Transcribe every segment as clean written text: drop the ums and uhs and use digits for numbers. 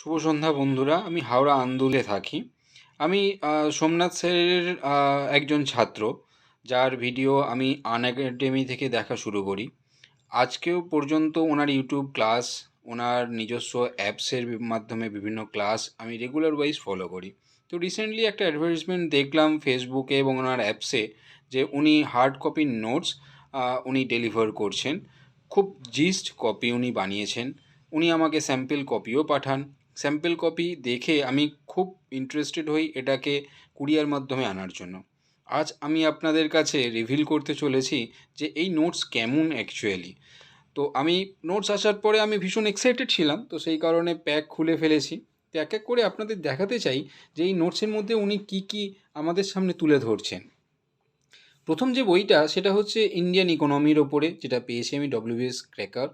শুভ সন্ধ্যা বন্ধুরা। আমি হাওড়া আন্দুলে থাকি। আমি সোমনাথ স্যারের একজন ছাত্র, যার ভিডিও আমি আনএকাডেমি থেকে দেখা শুরু করি। আজকেও পর্যন্ত ওনার ইউটিউব ক্লাস, ওনার নিজস্ব অ্যাপসের মাধ্যমে বিভিন্ন ক্লাস আমি রেগুলার ওয়াইজ ফলো করি। তো রিসেন্টলি একটা অ্যাডভার্টাইজমেন্ট দেখলাম ফেসবুকে এবং ওনার অ্যাপসে, যে উনি হার্ড কপির নোটস উনি ডেলিভার করছেন। খুব জিস্ট কপি উনি বানিয়েছেন। উনি আমাকে স্যাম্পল কপিও পাঠান। স্যাম্পল কপি দেখে আমি খুব ইন্টারেস্টেড হই এটাকে কুরিয়ার মাধ্যমে আনার জন্য। আজ আমি আপনাদের কাছে রিভিল করতে চলেছি যে এই নোটস কেমন অ্যাকচুয়ালি। তো আমি নোটস আসার পরে আমি ভীষণ এক্সাইটেড ছিলাম, তো সেই কারণে প্যাক খুলে ফেলেছি। তো এক এক করে আপনাদের দেখাতে চাই যে এই নোটসের মধ্যে উনি কি কি আমাদের সামনে তুলে ধরছেন। প্রথম যে বইটা সেটা হচ্ছে ইন্ডিয়ান ইকোনমির ওপরে, যেটা পেয়েছি আমি ডব্লিউবিএস ক্র্যাকার।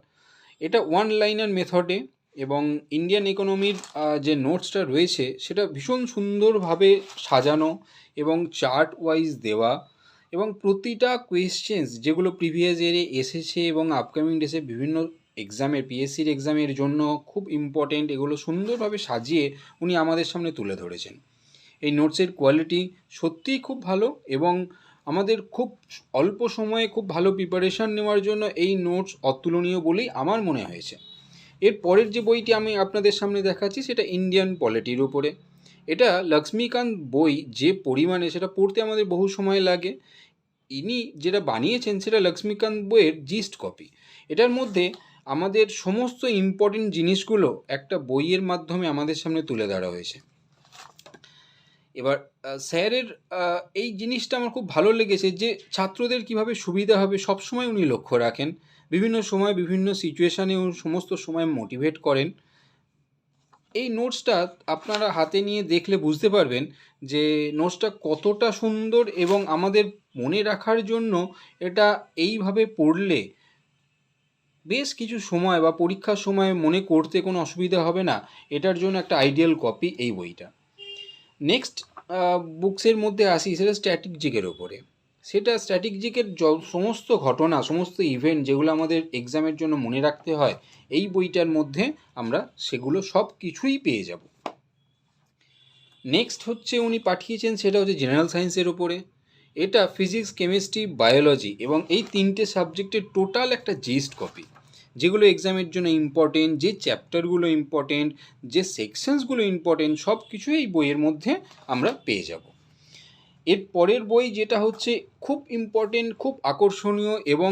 এটা ওয়ান লাইনার মেথডে, এবং ইন্ডিয়ান ইকোনমির যে নোটসটা রয়েছে সেটা ভীষণ সুন্দরভাবে সাজানো এবং চার্ট ওয়াইজ দেওয়া, এবং প্রতিটা কোয়েশ্চেন্স যেগুলো প্রিভিয়াস ইয়ারে এসেছে এবং আপকামিং ডেসে বিভিন্ন এক্সামের, পিএসসির এক্সামের জন্য খুব ইম্পর্টেন্ট, এগুলো সুন্দরভাবে সাজিয়ে উনি আমাদের সামনে তুলে ধরেছেন। এই নোটসের কোয়ালিটি সত্যিই খুব ভালো, এবং আমাদের খুব অল্প সময়ে খুব ভালো প্রিপারেশান নেওয়ার জন্য এই নোটস অতুলনীয় বলেই আমার মনে হয়েছে। এর পরের যে বইটি আমি আপনাদের সামনে দেখাচ্ছি সেটা ইন্ডিয়ান পলিটির উপরে। এটা লক্ষ্মীকান্ত বই, যে পরিমাণে সেটা পড়তে আমাদের বহু সময় লাগে। ইনি যেটা বানিয়েছেন সেটা লক্ষ্মীকান্ত বইয়ের জিস্ট কপি। এটার মধ্যে আমাদের সমস্ত ইম্পর্টেন্ট জিনিসগুলো একটা বইয়ের মাধ্যমে আমাদের সামনে তুলে ধরা হয়েছে। এবার স্যারের এই জিনিসটা আমার খুব ভালো লেগেছে, যে ছাত্রদের কিভাবে সুবিধা হবে সবসময় উনি লক্ষ্য রাখেন। বিভিন্ন সময় বিভিন্ন সিচুয়েশানে সমস্ত সময় মোটিভেট করেন। এই নোটসটা আপনারা হাতে নিয়ে দেখলে বুঝতে পারবেন যে নোটসটা কতটা সুন্দর, এবং আমাদের মনে রাখার জন্য এটা এইভাবে পড়লে বেশ কিছু সময় বা পরীক্ষার সময় মনে করতে কোনো অসুবিধা হবে না। এটার জন্য একটা আইডিয়াল কপি এই বইটা। নেক্সট বুকসের মধ্যে আসি, সেটা স্ট্র্যাটেজিকের ওপরে। সেটা স্ট্র্যাটেজিকের সমস্ত ঘটনা, সমস্ত ইভেন্ট যেগুলো আমাদের এক্সামের জন্য মনে রাখতে হয়, এই বইটার মধ্যে আমরা সেগুলো সব কিছুই পেয়ে যাব। নেক্সট হচ্ছে উনি পাঠিয়েছেন সেটা হচ্ছে জেনারেল সায়েন্সের ওপরে। এটা ফিজিক্স, কেমিস্ট্রি, বায়োলজি এবং এই তিনটে সাবজেক্টের টোটাল একটা জিস্ট কপি, যেগুলো এক্সামের জন্য ইম্পর্টেন্ট, যে চ্যাপ্টারগুলো ইম্পর্টেন্ট, যে সেকশনসগুলো ইম্পর্টেন্ট, সব কিছুই এই বইয়ের মধ্যে আমরা পেয়ে যাব। এর পরের বই যেটা হচ্ছে খুব ইম্পর্টেন্ট, খুব আকর্ষণীয় এবং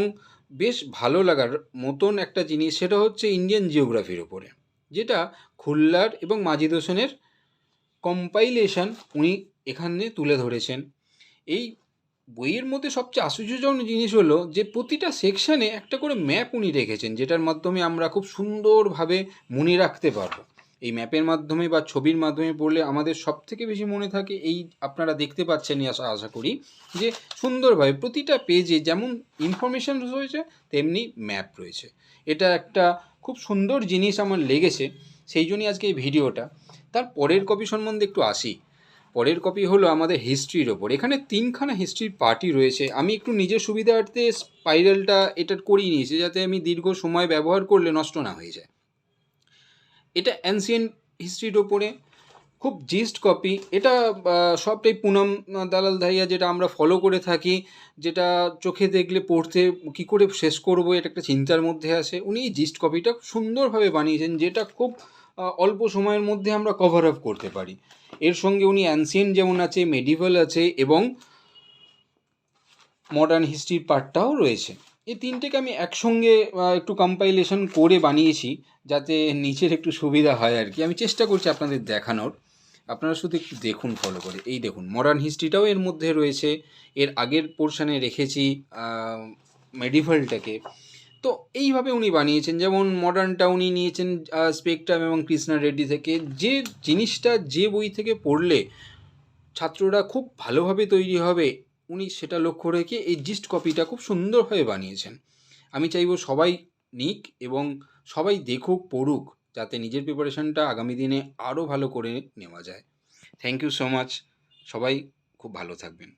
বেশ ভালো লাগার মতন একটা জিনিস, সেটা হচ্ছে ইন্ডিয়ান জিওগ্রাফির ওপরে, যেটা খুল্লার এবং মাজিদ হোসেনের কম্পাইলেশন উনি এখানে তুলে ধরেছেন। এই বইয়ের মধ্যে সবচেয়ে আশ্চর্যজনক জিনিস হলো যে প্রতিটা সেকশানে একটা করে ম্যাপ উনি রেখেছেন, যেটার মাধ্যমে আমরা খুব সুন্দরভাবে মনে রাখতে পারবো। এই ম্যাপের মাধ্যমে বা ছবির মাধ্যমে পড়লে আমাদের সবথেকে বেশি মনে থাকে, এই আপনারা দেখতে পাচ্ছেন আশা করি, যে সুন্দরভাবে প্রতিটা পেজে যেমন ইনফরমেশান রয়েছে তেমনি ম্যাপ রয়েছে। এটা একটা খুব সুন্দর জিনিস আমার লেগেছে, সেই জন্যই আজকে এই ভিডিওটা। তার পরের কপি সম্বন্ধে একটু আসি। পরের কপি হলো আমাদের হিস্ট্রির ওপর। এখানে তিনখানা হিস্ট্রির পার্টি রয়েছে। আমি একটু নিজের সুবিধার্থে স্পাইরালটা এটার করিয়ে নিয়েছি, যাতে আমি দীর্ঘ সময় ব্যবহার করলে নষ্ট না হয়ে যায়। এটা অ্যানসিয়েন্ট হিস্ট্রির ওপরে, খুব জিস্ট কপি। এটা সবটাই পুনম দালাল ধাইয়া, যেটা আমরা ফলো করে থাকি, যেটা চোখে দেখলে পড়তে কী করে শেষ করবো এটা একটা চিন্তার মধ্যে আসে। উনি এই জিস্ট কপিটা সুন্দরভাবে বানিয়েছেন, যেটা খুব অল্প সময়ের মধ্যে আমরা কভার আপ করতে পারি। এর সঙ্গে উনি অ্যানসিয়েন্ট যেমন আছে, মেডিভেল আছে এবং মডার্ন হিস্ট্রির পার্টটাও রয়েছে। এই তিনটেকে আমি একসঙ্গে একটু কম্পাইলেশন করে বানিয়েছি, যাতে নিচের একটু সুবিধা হয় আর কি। আমি চেষ্টা করছি আপনাদের দেখানোর, আপনারা শুধু একটু দেখুন ফলো করে। এই দেখুন, মডার্ন হিস্ট্রিটাও এর মধ্যে রয়েছে, এর আগের পোর্শানে রেখেছি মেডিভেলটাকে। তো এইভাবে উনি বানিয়েছেন। যেমন মডার্নটা উনি নিয়েছেন স্পেকট্রাম এবং কৃষ্ণা রেড্ডি থেকে। যে জিনিসটা যে বই থেকে পড়লে ছাত্ররা খুব ভালোভাবে তৈরি হবে, উনি সেটা লক্ষ্য রেখে এই জিস্ট কপিটা খুব সুন্দরভাবে বানিয়েছেন। আমি চাইবো সবাই নিক এবং সবাই দেখুক, পড়ুক, যাতে নিজের প্রিপারেশানটা আগামী দিনে আরও ভালো করে নেওয়া যায়। Thank you so much. সবাই খুব ভালো থাকবেন।